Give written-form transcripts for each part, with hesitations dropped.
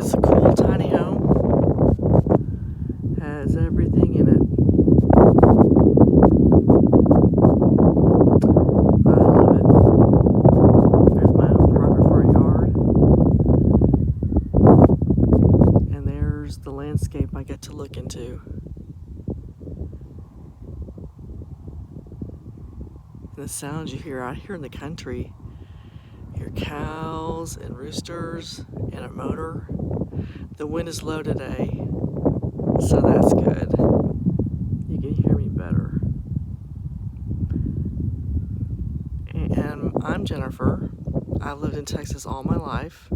It's a cool tiny home. Has everything in it. I love it. There's my own private front yard. And there's the landscape I get to look into. And the sounds you hear out here in the country. You hear cows and roosters and a motor. The wind is low today, so that's good. You can hear me better. And I'm Jennifer. I've lived in Texas all my life.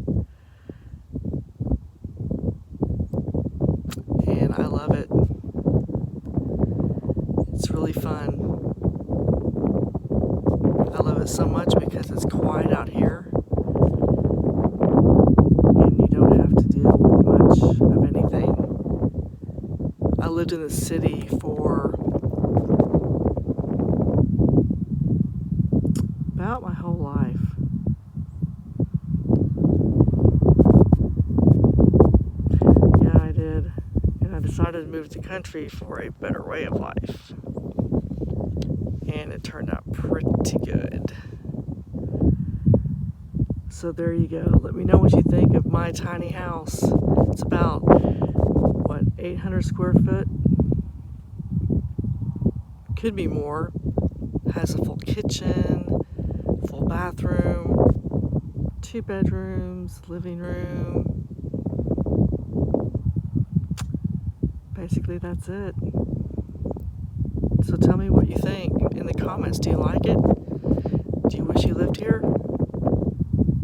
And I love it. It's really fun. I love it so much because it's quiet out here. And you don't have to deal with much of anything. I lived in the city for about my whole life. Yeah, I did. And I decided to move to the country for a better way of life. And it turned out pretty good. So there you go. Let me know what you think of my tiny house. It's about, 800 square foot? Could be more. Has a full kitchen, full bathroom, 2 bedrooms, living room. Basically, that's it. So tell me what you think in the comments. Do you like it? Do you wish you lived here?